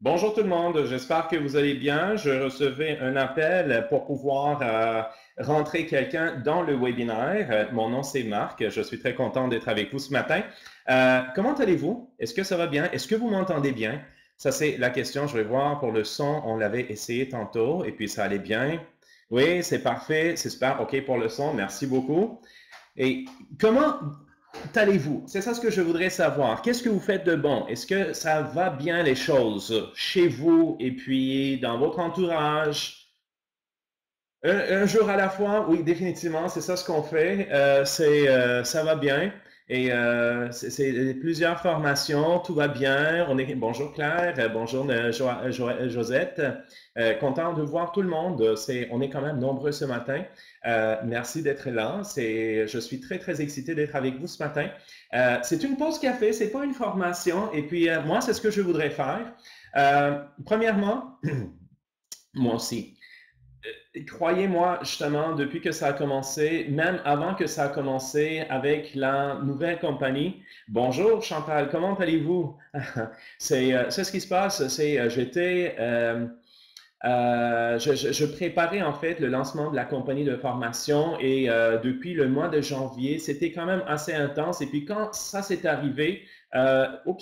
Bonjour tout le monde, j'espère que vous allez bien. Je recevais un appel pour pouvoir rentrer quelqu'un dans le webinaire. Mon nom c'est Marc, je suis très content d'être avec vous ce matin. Comment allez-vous? Est-ce que ça va bien? Est-ce que vous m'entendez bien? Ça c'est la question, je vais voir pour le son, on l'avait essayé tantôt et puis ça allait bien. Oui, c'est parfait, c'est super, OK pour le son, merci beaucoup. Et comment allez-vous? C'est ça ce que je voudrais savoir. Qu'est-ce que vous faites de bon? Est-ce que ça va bien les choses chez vous et puis dans votre entourage? Un jour à la fois, oui, définitivement, c'est ça ce qu'on fait. Ça va bien. Et c'est plusieurs formations, tout va bien. Bonjour Claire, bonjour Josette. Content de voir tout le monde. On est quand même nombreux ce matin. Merci d'être là. Je suis très très excité d'être avec vous ce matin. C'est une pause café, c'est pas une formation. Et puis moi, c'est ce que je voudrais faire. Premièrement, moi aussi. Croyez-moi, justement, depuis que ça a commencé, même avant que ça a commencé avec la nouvelle compagnie. Bonjour Chantal, comment allez-vous? C'est ce qui se passe. Je préparais en fait le lancement de la compagnie de formation et depuis le mois de janvier, c'était quand même assez intense. Et puis quand ça s'est arrivé, bon,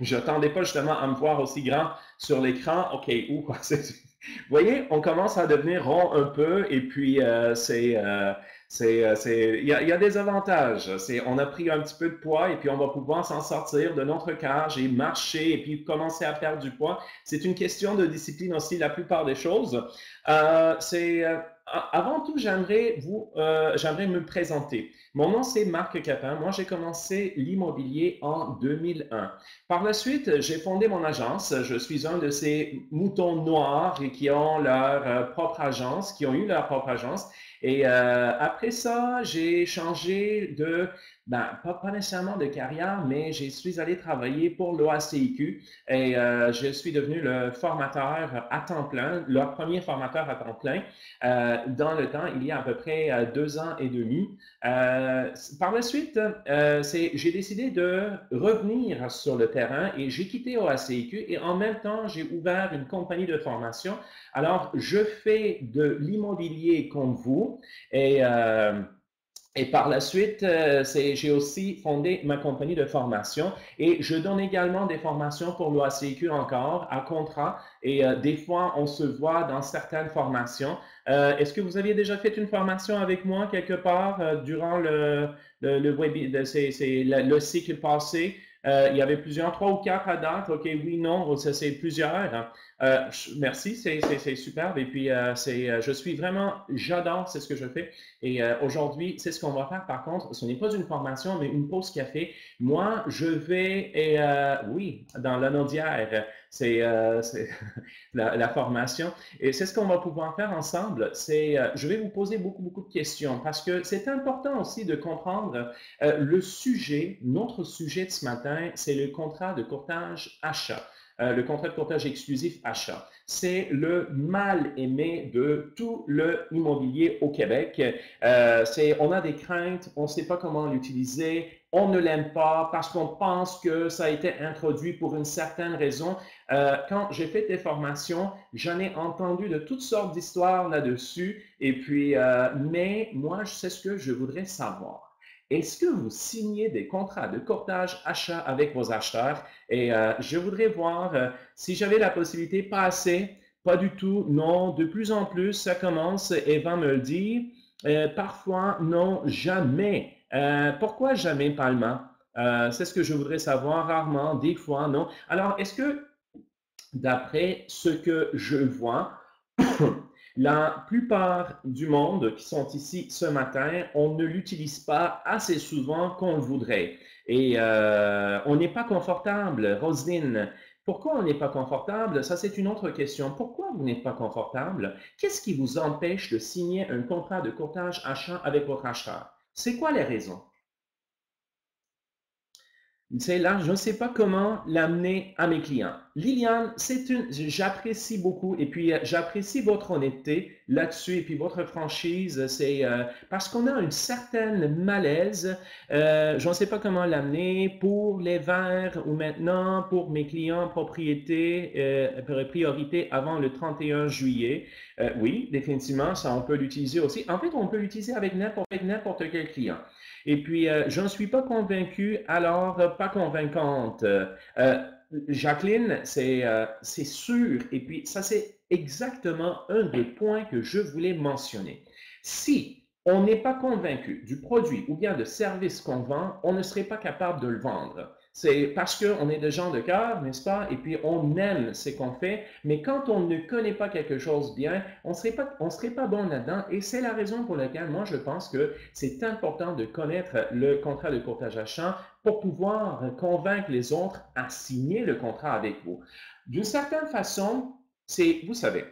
je n'attendais pas justement à me voir aussi grand sur l'écran. OK, vous voyez, on commence à devenir rond un peu et puis il y a des avantages. On a pris un petit peu de poids et puis on va pouvoir s'en sortir de notre cage et marcher et puis commencer à perdre du poids. C'est une question de discipline aussi, la plupart des choses. Avant tout, j'aimerais me présenter. Mon nom, c'est Marc Capin. Moi, j'ai commencé l'immobilier en 2001. Par la suite, j'ai fondé mon agence. Je suis un de ces moutons noirs qui ont leur propre agence, qui ont eu leur propre agence. Et après ça, j'ai changé pas nécessairement de carrière, mais je suis allé travailler pour l'OACIQ et je suis devenu le formateur à temps plein, leur premier formateur à temps plein dans le temps, il y a à peu près 2 ans et demi. Par la suite, j'ai décidé de revenir sur le terrain et j'ai quitté OACIQ et en même temps, j'ai ouvert une compagnie de formation. Alors, je fais de l'immobilier comme vous et par la suite, j'ai aussi fondé ma compagnie de formation et je donne également des formations pour l'OACQ encore à contrat et des fois, on se voit dans certaines formations. Est-ce que vous aviez déjà fait une formation avec moi quelque part durant le cycle passé? Il y avait plusieurs, 3 ou 4 à date. OK, oui, non, c'est plusieurs. Merci, c'est superbe. Et puis, j'adore, c'est ce que je fais. Et aujourd'hui, c'est ce qu'on va faire. Par contre, ce n'est pas une formation, mais une pause café. Moi, je vais, oui, dans l'anodière, c'est la formation. Et c'est ce qu'on va pouvoir faire ensemble. Je vais vous poser beaucoup, beaucoup de questions parce que c'est important aussi de comprendre le sujet. Notre sujet de ce matin, c'est le contrat de courtage achat. Le contrat de courtage exclusif achat. C'est le mal aimé de tout le immobilier au Québec. On a des craintes, on ne sait pas comment l'utiliser, on ne l'aime pas parce qu'on pense que ça a été introduit pour une certaine raison. Quand j'ai fait des formations, j'en ai entendu de toutes sortes d'histoires là-dessus. Et puis, mais moi, c'est ce que je voudrais savoir. Est-ce que vous signez des contrats de courtage achat avec vos acheteurs? Et je voudrais voir si j'avais la possibilité, pas assez, pas du tout, non, de plus en plus, ça commence, Eva me le dit. Parfois, non, jamais. Pourquoi jamais, Palma? C'est ce que je voudrais savoir, rarement, des fois, non. Alors, est-ce que, d'après ce que je vois, la plupart du monde qui sont ici ce matin, on ne l'utilise pas assez souvent qu'on le voudrait. Et on n'est pas confortable. Roselyne, pourquoi on n'est pas confortable? Ça, c'est une autre question. Pourquoi vous n'êtes pas confortable? Qu'est-ce qui vous empêche de signer un contrat de courtage achat avec votre acheteur? C'est quoi les raisons? C'est là, je ne sais pas comment l'amener à mes clients. Liliane, j'apprécie beaucoup et puis j'apprécie votre honnêteté là-dessus et puis votre franchise. C'est parce qu'on a une certaine malaise. Je ne sais pas comment l'amener pour les verres ou maintenant pour mes clients propriété, priorité avant le 31 juillet. Oui, définitivement, ça on peut l'utiliser aussi. En fait, on peut l'utiliser avec n'importe quel client. Et puis, je ne suis pas convaincu, alors pas convaincante. Jacqueline, c'est sûr. Et puis, ça, c'est exactement un des points que je voulais mentionner. Si on n'est pas convaincu du produit ou bien de service qu'on vend, on ne serait pas capable de le vendre. C'est parce qu'on est des gens de cœur, n'est-ce pas? Et puis on aime ce qu'on fait, mais quand on ne connaît pas quelque chose bien, on ne serait pas bon là-dedans. Et c'est la raison pour laquelle moi je pense que c'est important de connaître le contrat de courtage achat pour pouvoir convaincre les autres à signer le contrat avec vous. D'une certaine façon, vous savez,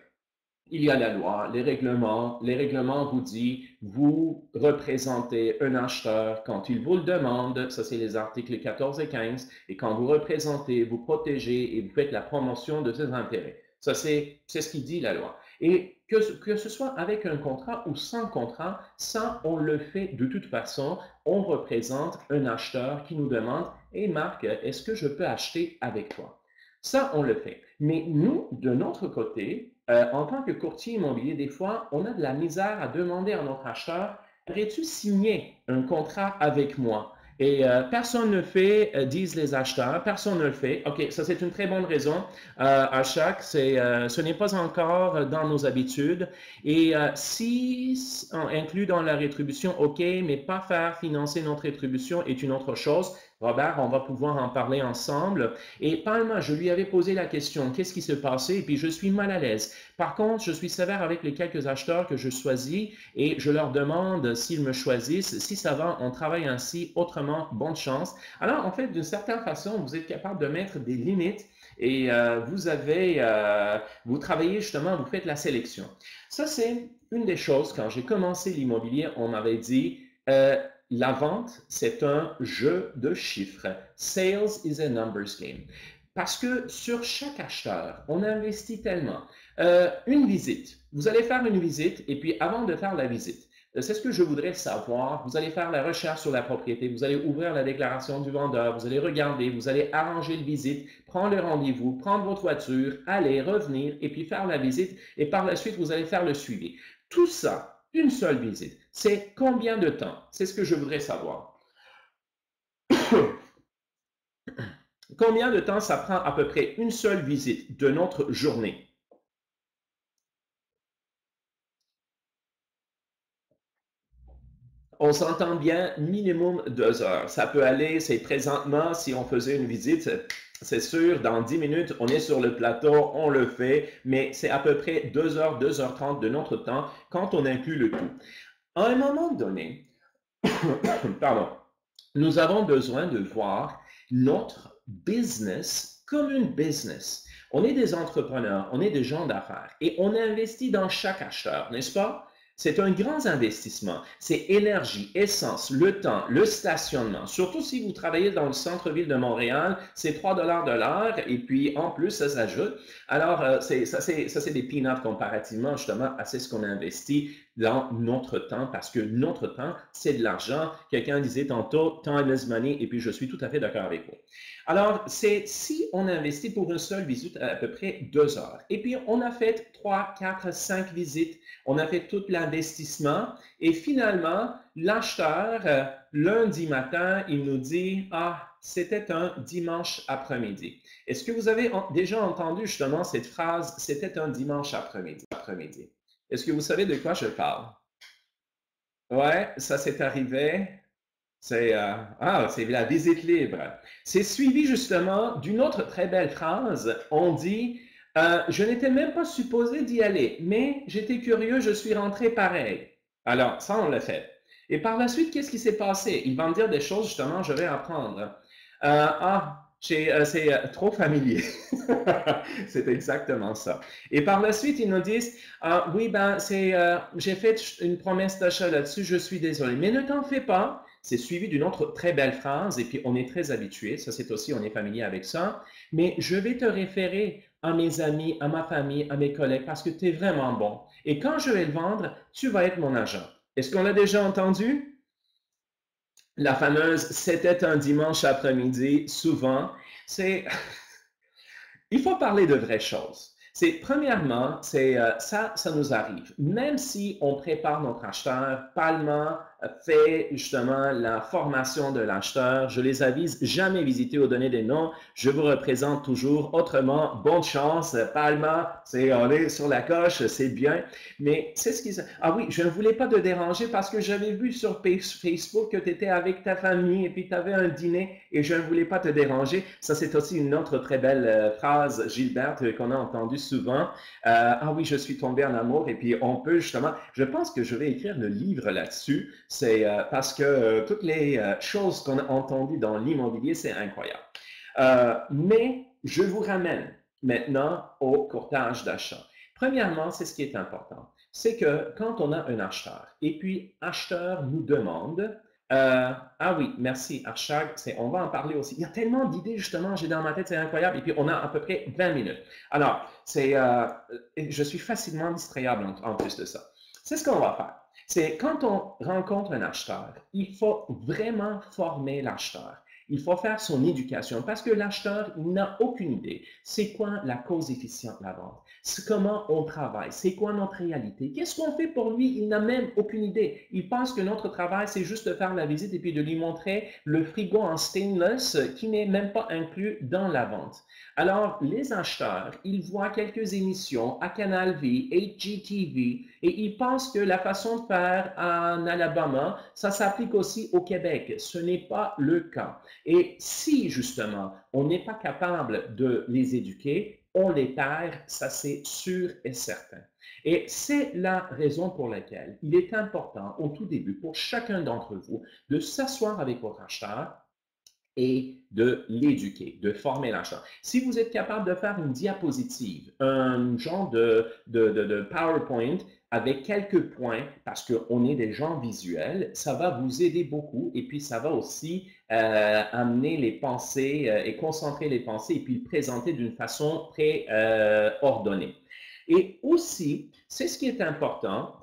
il y a la loi, les règlements. Les règlements vous disent, vous représentez un acheteur quand il vous le demande. Ça, c'est les articles 14 et 15. Et quand vous représentez, vous protégez et vous faites la promotion de ses intérêts. Ça, c'est ce qui dit la loi. Et que ce soit avec un contrat ou sans contrat, ça, on le fait de toute façon. On représente un acheteur qui nous demande, hey Marc, est-ce que je peux acheter avec toi? Ça, on le fait. Mais nous, de notre côté, en tant que courtier immobilier, des fois, on a de la misère à demander à notre acheteur, aimerais-tu signer un contrat avec moi? Et personne ne le fait, disent les acheteurs, personne ne le fait. OK, ça c'est une très bonne raison. À chaque, ce n'est pas encore dans nos habitudes. Et si on inclut dans la rétribution, OK, mais pas faire financer notre rétribution est une autre chose. Robert, on va pouvoir en parler ensemble. Et Palma, je lui avais posé la question, qu'est-ce qui se passait? Et puis je suis mal à l'aise. Par contre, je suis sévère avec les quelques acheteurs que je choisis et je leur demande s'ils me choisissent. Si ça va, on travaille ainsi. Autrement, bonne chance. Alors, en fait, d'une certaine façon, vous êtes capable de mettre des limites et vous travaillez justement, vous faites la sélection. Ça, c'est une des choses, quand j'ai commencé l'immobilier, on m'avait dit, la vente, c'est un jeu de chiffres. Sales is a numbers game. Parce que sur chaque acheteur, on investit tellement. Une visite. Vous allez faire une visite et puis avant de faire la visite, c'est ce que je voudrais savoir. Vous allez faire la recherche sur la propriété, vous allez ouvrir la déclaration du vendeur, vous allez regarder, vous allez arranger le visite, prendre le rendez-vous, prendre votre voiture, aller, revenir et puis faire la visite et par la suite, vous allez faire le suivi. Tout ça, une seule visite, c'est combien de temps? C'est ce que je voudrais savoir. Combien de temps ça prend à peu près une seule visite de notre journée? On s'entend bien, minimum 2 heures. Ça peut aller, c'est présentement, si on faisait une visite, c'est sûr, dans 10 minutes, on est sur le plateau, on le fait, mais c'est à peu près 2 heures, 2h30 de notre temps quand on inclut le tout. À un moment donné, pardon, nous avons besoin de voir notre business comme une business. On est des entrepreneurs, on est des gens d'affaires et on investit dans chaque acheteur, n'est-ce pas? C'est un grand investissement. C'est énergie, essence, le temps, le stationnement. Surtout si vous travaillez dans le centre-ville de Montréal, c'est 3 de l'heure et puis en plus, ça s'ajoute. Alors, ça, c'est des peanuts comparativement justement à ce qu'on investit dans notre temps parce que notre temps, c'est de l'argent. Quelqu'un disait tantôt, time is money et puis je suis tout à fait d'accord avec vous. Alors, c'est si on investit pour une seule visite à peu près 2 heures et puis on a fait 3, 4, 5 visites, on a fait tout l'investissement et finalement, l'acheteur, lundi matin, il nous dit, ah, c'était un dimanche après-midi. Est-ce que vous avez déjà entendu justement cette phrase, c'était un dimanche après-midi? Est-ce que vous savez de quoi je parle? Ouais, ça s'est arrivé. C'est la visite libre. C'est suivi justement d'une autre très belle phrase. On dit, je n'étais même pas supposé d'y aller, mais j'étais curieux, je suis rentré pareil. Alors, ça, on l'a fait. Et par la suite, qu'est-ce qui s'est passé? Ils vont me dire des choses, justement, je vais apprendre. C'est trop familier. C'est exactement ça. Et par la suite, ils nous disent, oui, ben, j'ai fait une promesse d'achat là-dessus, je suis désolé. Mais ne t'en fais pas, c'est suivi d'une autre très belle phrase, et puis on est très habitué, ça c'est aussi, on est familier avec ça, mais je vais te référer à mes amis, à ma famille, à mes collègues, parce que tu es vraiment bon. Et quand je vais le vendre, tu vas être mon agent. Est-ce qu'on l'a déjà entendu? La fameuse «c'était un dimanche après-midi», souvent, c'est il faut parler de vraies choses. C'est, premièrement, ça nous arrive. Même si on prépare notre acheteur, Palma fait justement la formation de l'acheteur. Je les avise, jamais visiter ou donner des noms. Je vous représente toujours. Autrement, bonne chance. Palma, on est sur la coche, c'est bien. Mais c'est ce qui... Ah oui, je ne voulais pas te déranger parce que j'avais vu sur Facebook que tu étais avec ta famille et puis tu avais un dîner et je ne voulais pas te déranger. Ça, c'est aussi une autre très belle phrase, Gilberte, qu'on a entendue souvent. Ah oui, je suis tombé en amour et puis on peut justement... Je pense que je vais écrire le livre là-dessus. C'est parce que toutes les choses qu'on a entendues dans l'immobilier, c'est incroyable. Mais je vous ramène maintenant au courtage d'achat. Premièrement, c'est ce qui est important. C'est que quand on a un acheteur, et puis acheteur nous demande, ah oui, merci, Archag, on va en parler aussi. Il y a tellement d'idées, justement, j'ai dans ma tête, c'est incroyable, et puis on a à peu près 20 minutes. Alors, je suis facilement distrayable en plus de ça. C'est ce qu'on va faire. C'est quand on rencontre un acheteur, il faut vraiment former l'acheteur. Il faut faire son éducation parce que l'acheteur n'a aucune idée. C'est quoi la cause efficiente de la vente? C'est comment on travaille? C'est quoi notre réalité? Qu'est-ce qu'on fait pour lui? Il n'a même aucune idée. Il pense que notre travail, c'est juste de faire la visite et puis de lui montrer le frigo en stainless qui n'est même pas inclus dans la vente. Alors, les acheteurs, ils voient quelques émissions à Canal V, HGTV, et ils pensent que la façon de faire en Alabama, ça s'applique aussi au Québec. Ce n'est pas le cas. Et si, justement, on n'est pas capable de les éduquer, on les perd, ça c'est sûr et certain. Et c'est la raison pour laquelle il est important, au tout début, pour chacun d'entre vous, de s'asseoir avec votre acheteur et de l'éduquer, de former l'acheteur. Si vous êtes capable de faire une diapositive, un genre de PowerPoint avec quelques points, parce qu'on est des gens visuels, ça va vous aider beaucoup et puis ça va aussi amener les pensées et concentrer les pensées et puis le présenter d'une façon très ordonnée. Et aussi, c'est ce qui est important.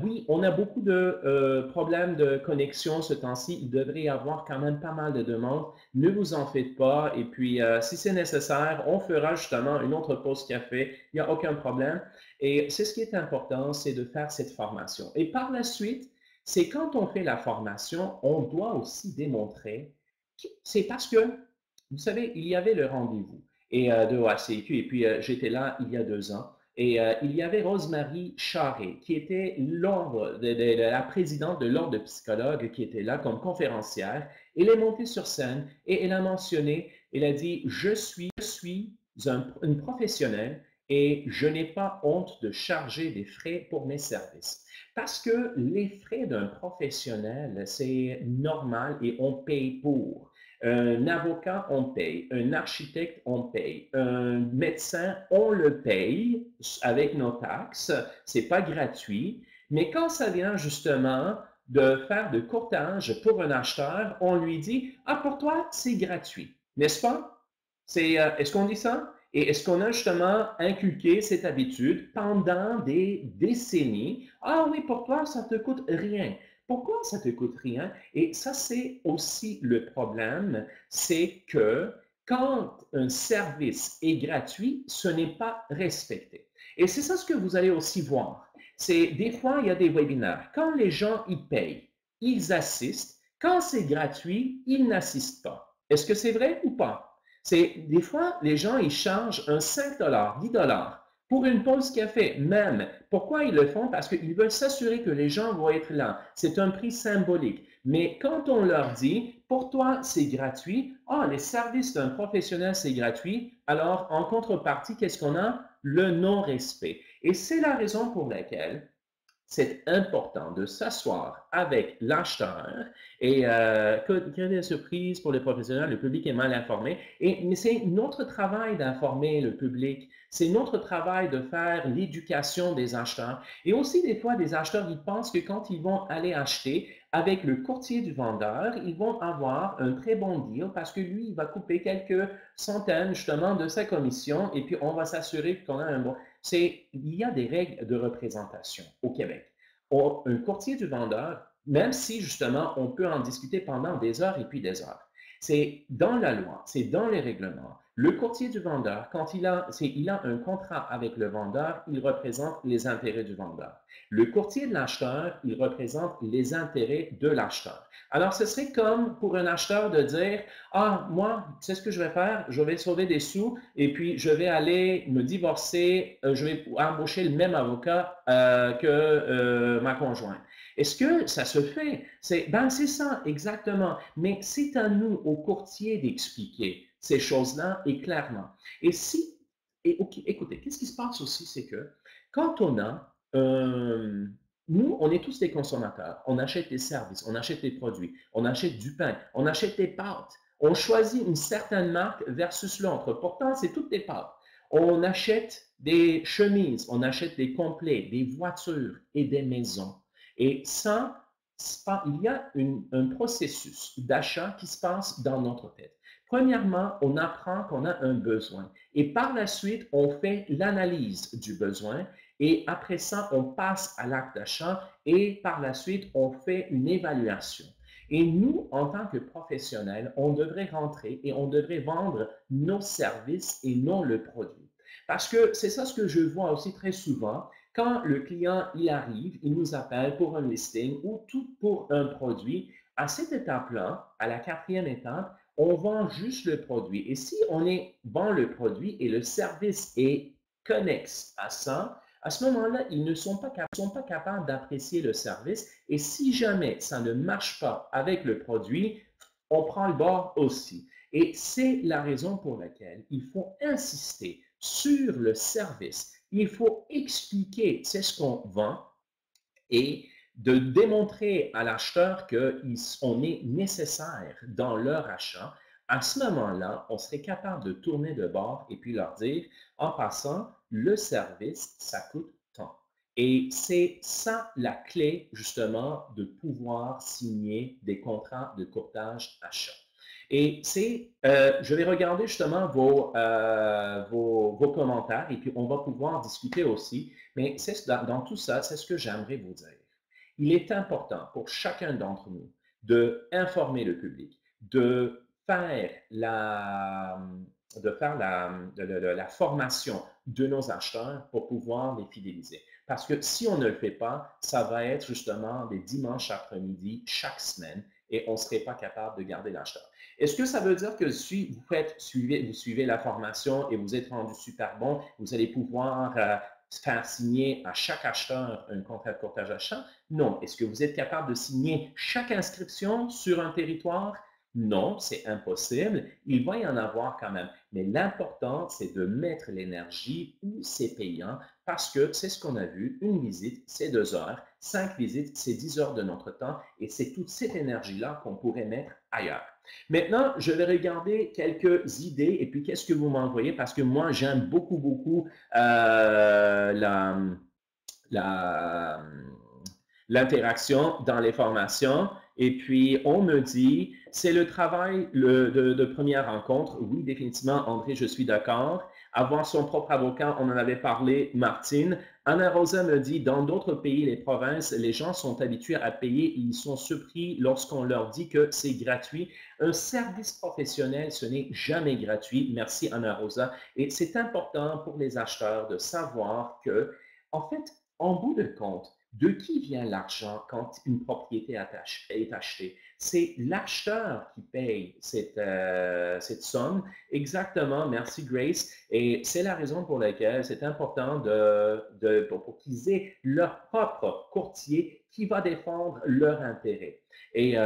Oui, on a beaucoup de problèmes de connexion ce temps-ci. Il devrait y avoir quand même pas mal de demandes. Ne vous en faites pas. Et puis, si c'est nécessaire, on fera justement une autre pause café. Il n'y a aucun problème. Et c'est ce qui est important, c'est de faire cette formation. Et par la suite, c'est quand on fait la formation, on doit aussi démontrer que c'est parce que, vous savez, il y avait le rendez-vous de OACQ et puis j'étais là il y a 2 ans. Et il y avait Rosemary Charret, qui était la présidente de l'Ordre de psychologues, qui était là comme conférencière. Elle est montée sur scène et elle a mentionné, elle a dit, je suis une professionnelle et je n'ai pas honte de charger des frais pour mes services. Parce que les frais d'un professionnel, c'est normal et on paye pour. Un avocat, on paye. Un architecte, on paye. Un médecin, on le paye avec nos taxes. C'est pas gratuit. Mais quand ça vient justement de faire de courtage pour un acheteur, on lui dit, ah, pour toi, c'est gratuit. N'est-ce pas? Est-ce qu'on dit ça? Et est-ce qu'on a justement inculqué cette habitude pendant des décennies? Ah oui, pour toi, ça te coûte rien. Pourquoi ça te coûte rien? Et ça, c'est aussi le problème, c'est que quand un service est gratuit, ce n'est pas respecté. Et c'est ça ce que vous allez aussi voir. C'est des fois, il y a des webinaires. Quand les gens y payent, ils assistent. Quand c'est gratuit, ils n'assistent pas. Est-ce que c'est vrai ou pas? C'est des fois, les gens, ils chargent un 5 $, 10 $ pour une pause café, même. Pourquoi ils le font? Parce qu'ils veulent s'assurer que les gens vont être là. C'est un prix symbolique. Mais quand on leur dit, pour toi, c'est gratuit, ah, les services d'un professionnel, c'est gratuit, alors en contrepartie, qu'est-ce qu'on a? Le non-respect. Et c'est la raison pour laquelle c'est important de s'asseoir avec l'acheteur et créer des surprises pour les professionnels, le public est mal informé. Mais c'est notre travail d'informer le public, c'est notre travail de faire l'éducation des acheteurs. Et aussi, des fois, des acheteurs, ils pensent que quand ils vont aller acheter, avec le courtier du vendeur, ils vont avoir un très bon deal parce que lui, il va couper quelques centaines justement de sa commission et puis on va s'assurer qu'on a un bon. Il y a des règles de représentation au Québec. Un courtier du vendeur, même si justement on peut en discuter pendant des heures et puis des heures, c'est dans la loi, c'est dans les règlements. Le courtier du vendeur, quand il a un contrat avec le vendeur, il représente les intérêts du vendeur. Le courtier de l'acheteur, il représente les intérêts de l'acheteur. Alors, ce serait comme pour un acheteur de dire, ah, moi, tu sais ce que je vais faire? Je vais sauver des sous et puis je vais aller me divorcer, je vais embaucher le même avocat que ma conjointe. Est-ce que ça se fait? C'est ça, exactement. Mais c'est à nous, aux courtiers, d'expliquer ces choses-là et clairement. Écoutez, qu'est-ce qui se passe aussi, c'est que quand on a, nous, on est tous des consommateurs. On achète des services, on achète des produits, on achète du pain, on achète des pâtes. On choisit une certaine marque versus l'autre. Pourtant, c'est toutes des pâtes. On achète des chemises, on achète des complets, des voitures et des maisons. Et ça, il y a un processus d'achat qui se passe dans notre tête. Premièrement, on apprend qu'on a un besoin et par la suite, on fait l'analyse du besoin et après ça, on passe à l'acte d'achat et par la suite, on fait une évaluation. Et nous, en tant que professionnels, on devrait rentrer et on devrait vendre nos services et non le produit. Parce que c'est ça ce que je vois aussi très souvent. Quand le client il arrive, il nous appelle pour un listing ou tout pour un produit. À cette étape-là, à la quatrième étape, on vend juste le produit. Et si vend le produit et le service est connexe à ça, à ce moment-là, ils ne sont pas capables d'apprécier le service. Et si jamais ça ne marche pas avec le produit, on prend le bord aussi. Et c'est la raison pour laquelle il faut insister sur le service. Il faut expliquer c'est ce qu'on vend et de démontrer à l'acheteur qu'on est nécessaire dans leur achat. À ce moment-là, on serait capable de tourner de bord et puis leur dire, en passant, le service, ça coûte tant. Et c'est ça la clé, justement, de pouvoir signer des contrats de courtage achat. Et je vais regarder justement vos commentaires et puis on va pouvoir discuter aussi. Mais dans tout ça, c'est ce que j'aimerais vous dire. Il est important pour chacun d'entre nous d'informer le public, de faire la formation de nos acheteurs pour pouvoir les fidéliser. Parce que si on ne le fait pas, ça va être justement des dimanches après-midi chaque semaine et on ne serait pas capable de garder l'acheteur. Est-ce que ça veut dire que si vous suivez la formation et vous êtes rendu super bon, vous allez pouvoir faire signer à chaque acheteur un contrat de courtage achat? Non. Est-ce que vous êtes capable de signer chaque inscription sur un territoire? Non, c'est impossible. Il va y en avoir quand même. Mais l'important, c'est de mettre l'énergie où c'est payant parce que c'est ce qu'on a vu. Une visite, c'est 2 heures. 5 visites, c'est 10 heures de notre temps et c'est toute cette énergie-là qu'on pourrait mettre ailleurs. Maintenant, je vais regarder quelques idées et puis qu'est-ce que vous m'envoyez parce que moi, j'aime beaucoup, beaucoup l'interaction dans les formations. Et puis, on me dit, c'est le travail de première rencontre. Oui, définitivement, André, je suis d'accord. Avoir son propre avocat, on en avait parlé, Martine. Anna Rosa me dit, dans d'autres pays, les provinces, les gens sont habitués à payer et ils sont surpris lorsqu'on leur dit que c'est gratuit. Un service professionnel, ce n'est jamais gratuit. Merci, Anna Rosa. Et c'est important pour les acheteurs de savoir que, en fait, en bout de compte, de qui vient l'argent quand une propriété est achetée? C'est l'acheteur qui paye cette somme. Exactement, merci Grace. Et c'est la raison pour laquelle c'est important pour qu'ils aient leur propre courtier qui va défendre leur intérêt. Et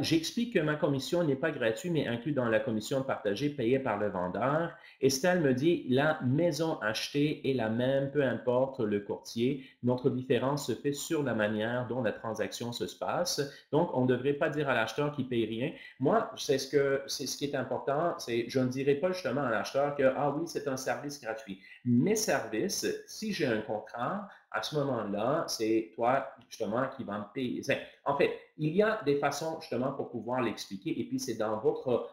j'explique que ma commission n'est pas gratuite, mais inclue dans la commission partagée payée par le vendeur. Estelle me dit, la maison achetée est la même, peu importe le courtier. Notre différence se fait sur la manière dont la transaction se passe. Donc, on ne devrait pas dire à l'acheteur acheteur qui ne paye rien. Moi, c'est ce qui est important, c'est je ne dirais pas justement à l'acheteur que, ah oui, c'est un service gratuit. Mes services, si j'ai un contrat, à ce moment-là, c'est toi justement qui vas me payer. En fait, il y a des façons justement pour pouvoir l'expliquer et puis c'est dans votre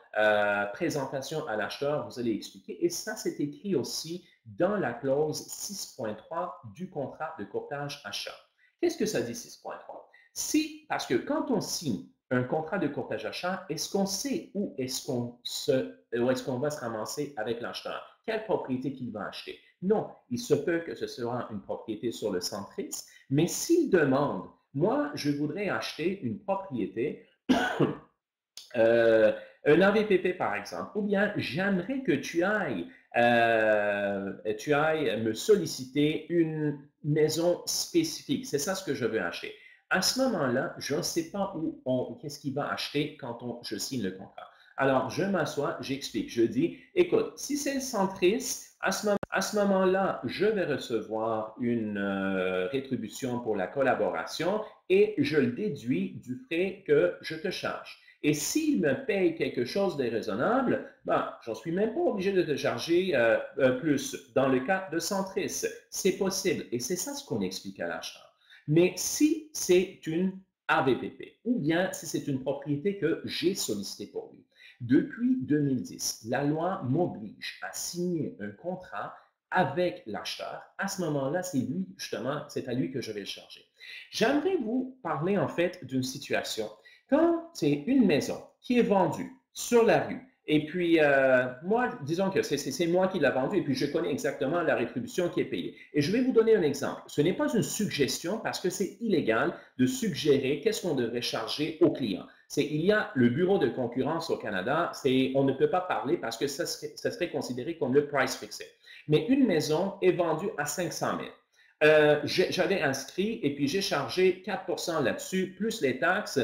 présentation à l'acheteur, vous allez expliquer. Et ça, c'est écrit aussi dans la clause 6.3 du contrat de courtage achat. Qu'est-ce que ça dit 6.3? Si, parce que quand on signe un contrat de courtage achat, est-ce qu'on sait où est-ce qu'on va se ramasser avec l'acheteur? Quelle propriété qu'il va acheter? Non, il se peut que ce soit une propriété sur le centris, mais s'il demande, moi, je voudrais acheter une propriété, un AVPP par exemple, ou bien j'aimerais que tu ailles me solliciter une maison spécifique. C'est ça ce que je veux acheter. À ce moment-là, je ne sais pas qu'est-ce qu'il va acheter quand je signe le contrat. Alors, je m'assois, j'explique, je dis, écoute, si c'est le centris, à ce moment-là, je vais recevoir une rétribution pour la collaboration et je le déduis du frais que je te charge. Et s'il me paye quelque chose de raisonnable, ben, j'en suis même pas obligé de te charger plus. Dans le cas de centris, c'est possible. Et c'est ça ce qu'on explique à l'acheteur. Mais si c'est une AVPP ou bien si c'est une propriété que j'ai sollicitée pour lui, depuis 2010, la loi m'oblige à signer un contrat avec l'acheteur. À ce moment-là, c'est lui, justement, c'est à lui que je vais le charger. J'aimerais vous parler en fait d'une situation. Quand c'est une maison qui est vendue sur la rue, et puis, moi, disons que c'est moi qui l'ai vendu et puis je connais exactement la rétribution qui est payée. Et je vais vous donner un exemple. Ce n'est pas une suggestion parce que c'est illégal de suggérer qu'est-ce qu'on devrait charger aux clients. Il y a le bureau de concurrence au Canada, on ne peut pas parler parce que ça serait considéré comme le price fixé. Mais une maison est vendue à 500 000. J'avais inscrit et puis j'ai chargé 4 % là-dessus, plus les taxes.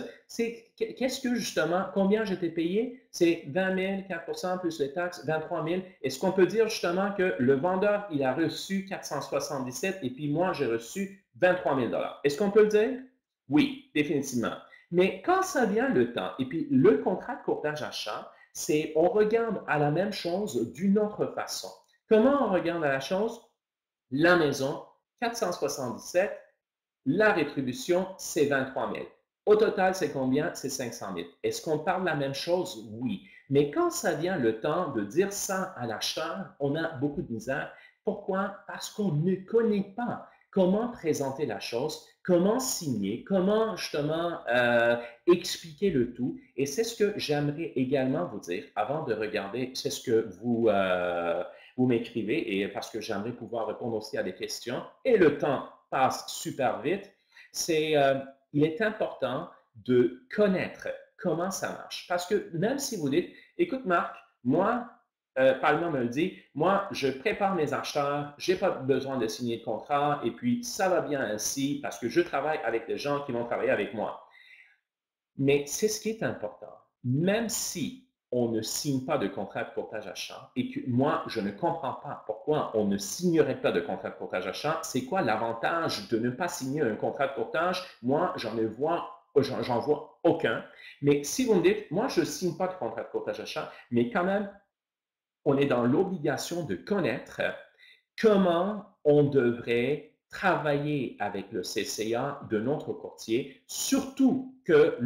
Qu'est-ce que justement, combien j'étais payé? C'est 20 000, 4 % plus les taxes, 23 000. Est-ce qu'on peut dire justement que le vendeur, il a reçu 477 et puis moi, j'ai reçu 23 000 $? Est-ce qu'on peut le dire? Oui, définitivement. Mais quand ça vient le temps, et puis le contrat de courtage achat, on regarde à la même chose d'une autre façon. Comment on regarde à la chose? La maison, 477, la rétribution, c'est 23 000. Au total, c'est combien? C'est 500 000. Est-ce qu'on parle de la même chose? Oui. Mais quand ça vient le temps de dire ça à l'acheteur, on a beaucoup de misère. Pourquoi? Parce qu'on ne connaît pas comment présenter la chose, comment signer, comment justement expliquer le tout. Et c'est ce que j'aimerais également vous dire avant de regarder, c'est ce que vous m'écrivez et parce que j'aimerais pouvoir répondre aussi à des questions. Et le temps passe super vite. Il est important de connaître comment ça marche. Parce que même si vous dites, écoute Marc, moi, Palma me le dit, moi, je prépare mes acheteurs, je n'ai pas besoin de signer de contrat et puis ça va bien ainsi parce que je travaille avec des gens qui vont travailler avec moi. Mais c'est ce qui est important. Même si on ne signe pas de contrat de courtage achat et que moi, je ne comprends pas pourquoi on ne signerait pas de contrat de courtage achat, c'est quoi l'avantage de ne pas signer un contrat de courtage? Moi, j'en vois aucun. Mais si vous me dites, moi, je ne signe pas de contrat de courtage achat, mais quand même, on est dans l'obligation de connaître comment on devrait travailler avec le CCA de notre courtier, surtout que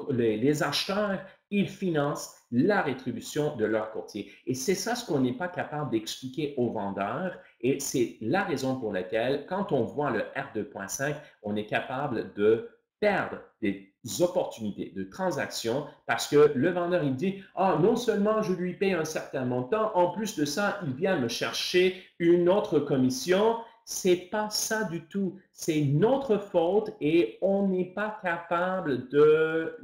les acheteurs, ils financent la rétribution de leur courtier. Et c'est ça ce qu'on n'est pas capable d'expliquer aux vendeurs et c'est la raison pour laquelle, quand on voit le R2.5, on est capable de perdre des opportunités de transaction parce que le vendeur, il dit, ah, non seulement je lui paye un certain montant, en plus de ça, il vient me chercher une autre commission. C'est pas ça du tout. C'est notre faute et on n'est pas capable de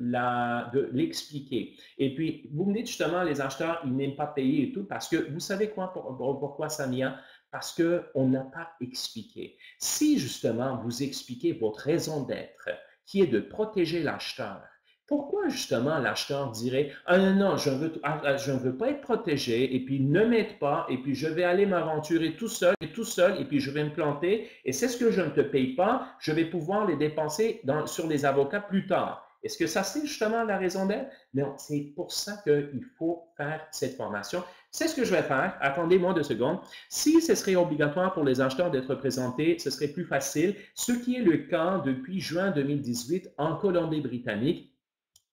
l'expliquer. Et puis, vous me dites justement, les acheteurs, ils n'aiment pas payer et tout parce que vous savez quoi, pourquoi ça vient? Parce qu'on n'a pas expliqué. Si justement vous expliquez votre raison d'être, qui est de protéger l'acheteur. Pourquoi justement l'acheteur dirait « Ah non, non, je ne veux pas être protégé et puis ne m'aide pas et puis je vais aller m'aventurer tout seul et puis je vais me planter et c'est ce que je ne te paye pas, je vais pouvoir les dépenser sur les avocats plus tard. » Est-ce que ça, c'est justement la raison d'être? Non, c'est pour ça qu'il faut faire cette formation. C'est ce que je vais faire. Attendez-moi 2 secondes. Si ce serait obligatoire pour les acheteurs d'être représentés, ce serait plus facile, ce qui est le cas depuis juin 2018 en Colombie-Britannique.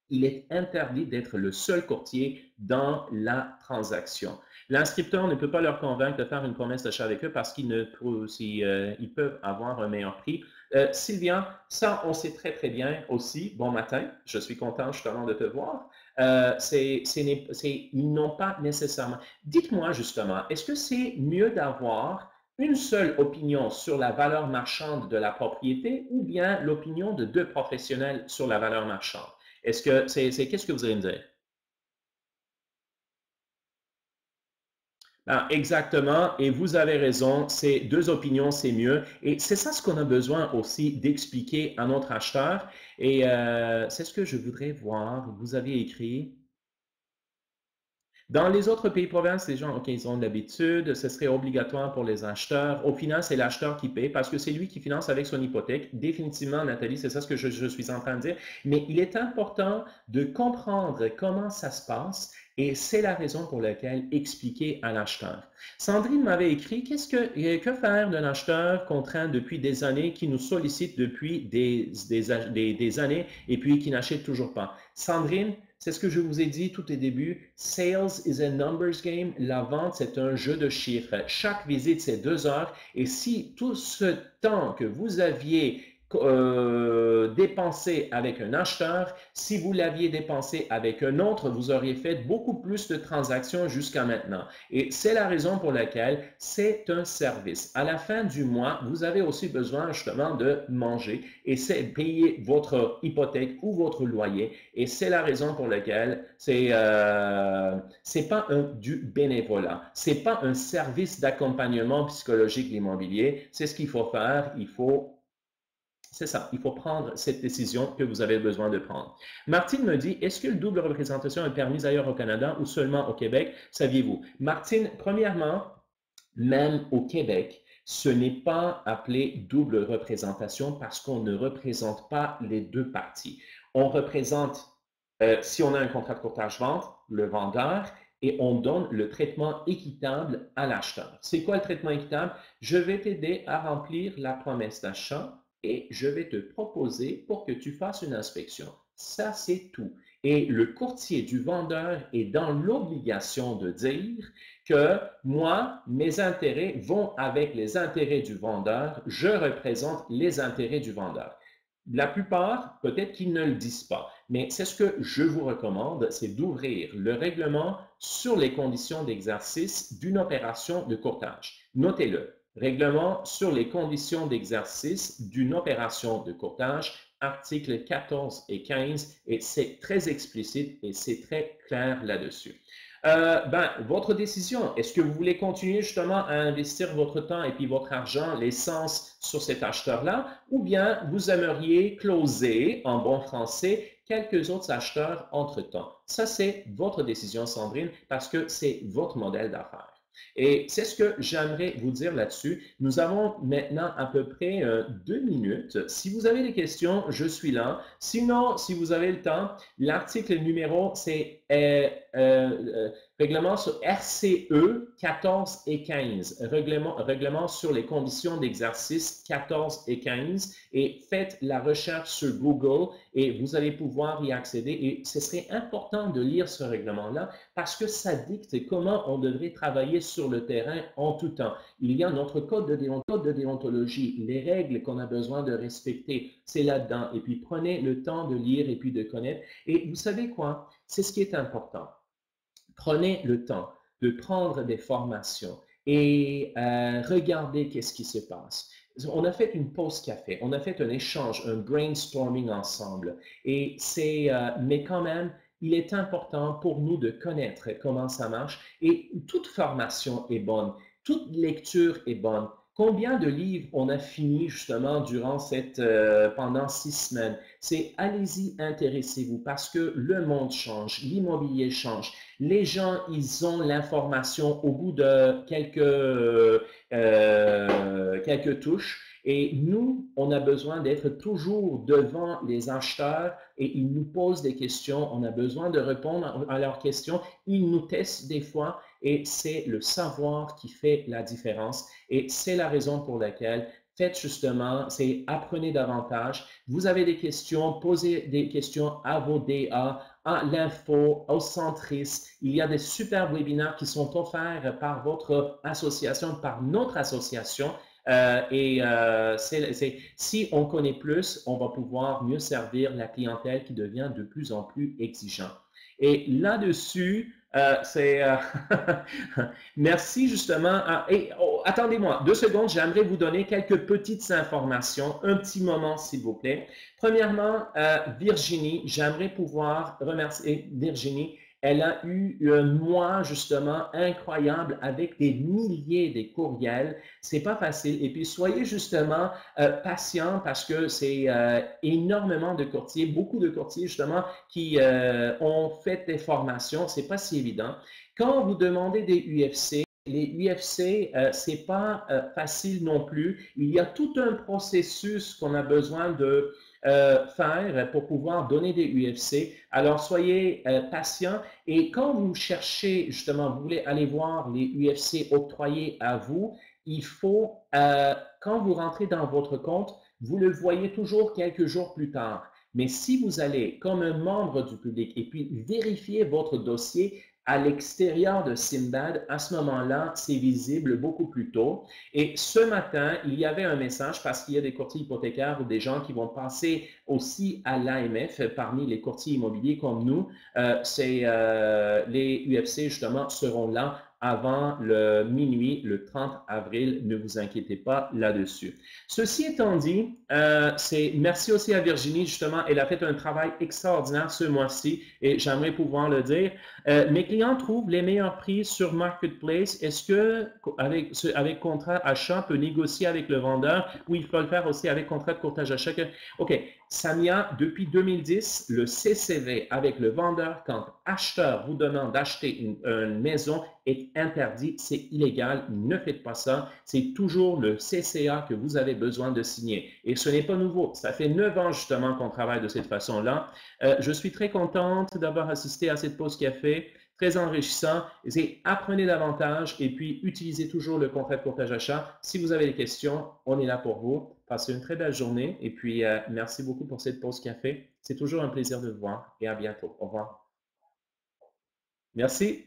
Il est interdit d'être le seul courtier dans la transaction. L'inscripteur ne peut pas leur convaincre de faire une promesse d'achat avec eux parce qu'ils peuvent avoir un meilleur prix. Sylvia, ça, on sait très, très bien aussi. Bon matin, je suis content justement de te voir. Ils n'ont pas nécessairement. Dites-moi justement, est-ce que c'est mieux d'avoir une seule opinion sur la valeur marchande de la propriété ou bien l'opinion de 2 professionnels sur la valeur marchande? Est-ce que qu'est-ce que vous allez me dire? Ah, exactement, et vous avez raison, c'est 2 opinions, c'est mieux. Et c'est ça ce qu'on a besoin aussi d'expliquer à notre acheteur. Et c'est ce que je voudrais voir. Vous aviez écrit. Dans les autres pays provinces, les gens, OK, ils ont l'habitude, ce serait obligatoire pour les acheteurs. Au final, c'est l'acheteur qui paye parce que c'est lui qui finance avec son hypothèque. Définitivement, Nathalie, c'est ça ce que je suis en train de dire. Mais il est important de comprendre comment ça se passe et c'est la raison pour laquelle expliquer à l'acheteur. Sandrine m'avait écrit, que faire d'un acheteur contraint depuis des années qui nous sollicite depuis des années et puis qui n'achète toujours pas? Sandrine, c'est ce que je vous ai dit tout au début. Sales is a numbers game. La vente, c'est un jeu de chiffres. Chaque visite, c'est 2 heures. Et si tout ce temps que vous aviez dépensé avec un acheteur, si vous l'aviez dépensé avec un autre, vous auriez fait beaucoup plus de transactions jusqu'à maintenant. Et c'est la raison pour laquelle c'est un service. À la fin du mois, vous avez aussi besoin justement de manger et c'est payer votre hypothèque ou votre loyer. Et c'est la raison pour laquelle c'est pas du bénévolat. C'est pas un service d'accompagnement psychologique l'immobilier. C'est ce qu'il faut faire. C'est ça, il faut prendre cette décision que vous avez besoin de prendre. Martine me dit, est-ce que le double représentation est permise ailleurs au Canada ou seulement au Québec? Saviez-vous? Martine, premièrement, même au Québec, ce n'est pas appelé double représentation parce qu'on ne représente pas les 2 parties. On représente, si on a un contrat de courtage-vente, le vendeur et on donne le traitement équitable à l'acheteur. C'est quoi le traitement équitable? Je vais t'aider à remplir la promesse d'achat et je vais te proposer pour que tu fasses une inspection. Ça, c'est tout. Et le courtier du vendeur est dans l'obligation de dire que moi, mes intérêts vont avec les intérêts du vendeur, je représente les intérêts du vendeur. La plupart, peut-être qu'ils ne le disent pas, mais c'est ce que je vous recommande, c'est d'ouvrir le règlement sur les conditions d'exercice d'une opération de courtage. Notez-le. Règlement sur les conditions d'exercice d'une opération de courtage, articles 14 et 15, et c'est très explicite et c'est très clair là-dessus. Votre décision, est-ce que vous voulez continuer justement à investir votre temps et puis votre argent, l'essence sur cet acheteur-là, ou bien vous aimeriez closer, en bon français, quelques autres acheteurs entre-temps? Ça, c'est votre décision, Sandrine, parce que c'est votre modèle d'affaires. Et c'est ce que j'aimerais vous dire là-dessus. Nous avons maintenant à peu près 2 minutes. Si vous avez des questions, je suis là. Sinon, si vous avez le temps, l'article numéro, c'est règlement sur RCE 14 et 15. Règlement sur les conditions d'exercice 14 et 15. Et faites la recherche sur Google et vous allez pouvoir y accéder. Et ce serait important de lire ce règlement-là parce que ça dicte comment on devrait travailler sur le terrain en tout temps. Il y a notre code de déontologie, les règles qu'on a besoin de respecter, c'est là-dedans. Et puis prenez le temps de lire et puis de connaître. Et vous savez quoi? C'est ce qui est important. Prenez le temps de prendre des formations et regardez qu'est-ce qui se passe. On a fait une pause café, on a fait un échange, un brainstorming ensemble. Et mais quand même, il est important pour nous de connaître comment ça marche. Et toute formation est bonne, toute lecture est bonne. Combien de livres on a fini justement durant pendant 6 semaines? C'est allez-y, intéressez-vous parce que le monde change, l'immobilier change. Les gens, ils ont l'information au bout de quelques touches Et nous, on a besoin d'être toujours devant les acheteurs et ils nous posent des questions. On a besoin de répondre à leurs questions. Ils nous testent des fois et c'est le savoir qui fait la différence. Et c'est la raison pour laquelle faites justement, c'est apprenez davantage. Vous avez des questions, posez des questions à vos DA, à l'info, aux centristes. Il y a des super webinaires qui sont offerts par votre association, par notre association. Si on connaît plus, on va pouvoir mieux servir la clientèle qui devient de plus en plus exigeante. Et là-dessus, merci justement. Attendez-moi 2 secondes, j'aimerais vous donner quelques petites informations, un petit moment s'il vous plaît. Premièrement, Virginie, j'aimerais pouvoir remercier Virginie. Elle a eu un mois justement incroyable avec des milliers de courriels. C'est pas facile. Et puis soyez justement patient parce que c'est énormément de courtiers, beaucoup de courtiers justement qui ont fait des formations. C'est pas si évident. Quand vous demandez des UFC, les UFC, c'est pas facile non plus. Il y a tout un processus qu'on a besoin de faire pour pouvoir donner des UFC. Alors, soyez patient et quand vous cherchez, justement, vous voulez aller voir les UFC octroyés à vous, il faut, quand vous rentrez dans votre compte, vous le voyez toujours quelques jours plus tard. Mais si vous allez comme un membre du public et puis vérifier votre dossier, à l'extérieur de Simbad, à ce moment-là, c'est visible beaucoup plus tôt. Et ce matin, il y avait un message parce qu'il y a des courtiers hypothécaires ou des gens qui vont passer aussi à l'AMF parmi les courtiers immobiliers comme nous. Les UFC, justement, seront là avant le minuit, le 30 avril. Ne vous inquiétez pas là-dessus. Ceci étant dit, merci aussi à Virginie, justement, elle a fait un travail extraordinaire ce mois-ci et j'aimerais pouvoir le dire. Mes clients trouvent les meilleurs prix sur Marketplace. Est-ce que avec contrat achat, peut négocier avec le vendeur ou il faut le faire aussi avec contrat de courtage achat? OK. Samia, depuis 2010, le CCV avec le vendeur, quand acheteur vous demande d'acheter une maison, est interdit, c'est illégal, ne faites pas ça. C'est toujours le CCA que vous avez besoin de signer. Et ce n'est pas nouveau. Ça fait 9 ans justement qu'on travaille de cette façon-là. Je suis très contente d'avoir assisté à cette pause café. Très enrichissant. Apprenez davantage et puis utilisez toujours le contrat de courtage achat. Si vous avez des questions, on est là pour vous. Passez une très belle journée et puis merci beaucoup pour cette pause café. C'est toujours un plaisir de vous voir et à bientôt. Au revoir. Merci.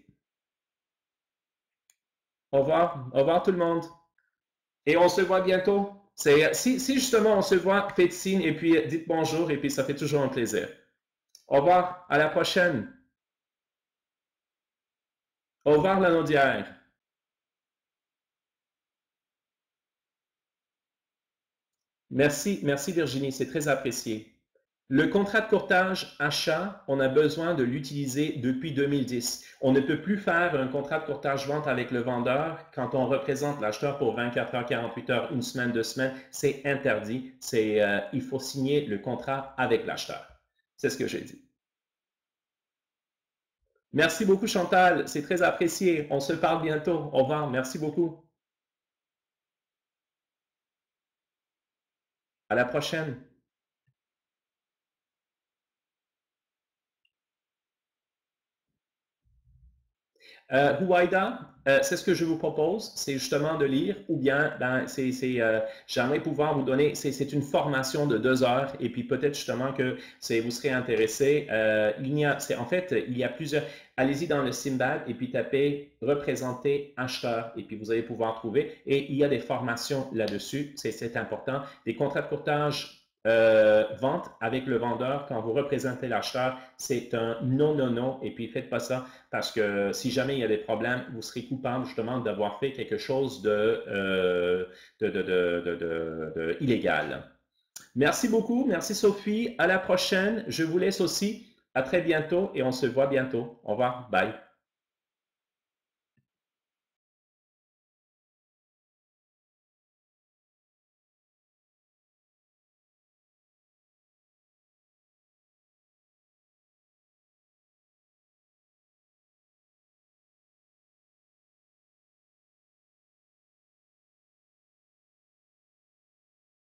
Au revoir tout le monde. Et on se voit bientôt. Si justement on se voit, faites signe et puis dites bonjour et puis ça fait toujours un plaisir. Au revoir, à la prochaine. Au revoir, la Naudière. Merci Virginie, c'est très apprécié. Le contrat de courtage achat, on a besoin de l'utiliser depuis 2010. On ne peut plus faire un contrat de courtage vente avec le vendeur quand on représente l'acheteur pour 24 heures, 48 heures, une semaine, 2 semaines. C'est interdit. Il faut signer le contrat avec l'acheteur. C'est ce que j'ai dit. Merci beaucoup Chantal, c'est très apprécié. On se parle bientôt. Au revoir. Merci beaucoup. À la prochaine. Huwaida, c'est ce que je vous propose, c'est justement de lire, ou bien j'aimerais pouvoir vous donner, c'est une formation de 2 heures, et puis peut-être justement que vous serez intéressé. En fait, il y a plusieurs. Allez-y dans le Simbad et puis tapez représenter acheteur, et puis vous allez pouvoir trouver. Et il y a des formations là-dessus, c'est important. Des contrats de courtage vente avec le vendeur, quand vous représentez l'acheteur, c'est un non, non, non. Et puis, faites pas ça parce que si jamais il y a des problèmes, vous serez coupable justement d'avoir fait quelque chose de illégal. Merci beaucoup. Merci Sophie. À la prochaine. Je vous laisse aussi. À très bientôt et on se voit bientôt. Au revoir. Bye.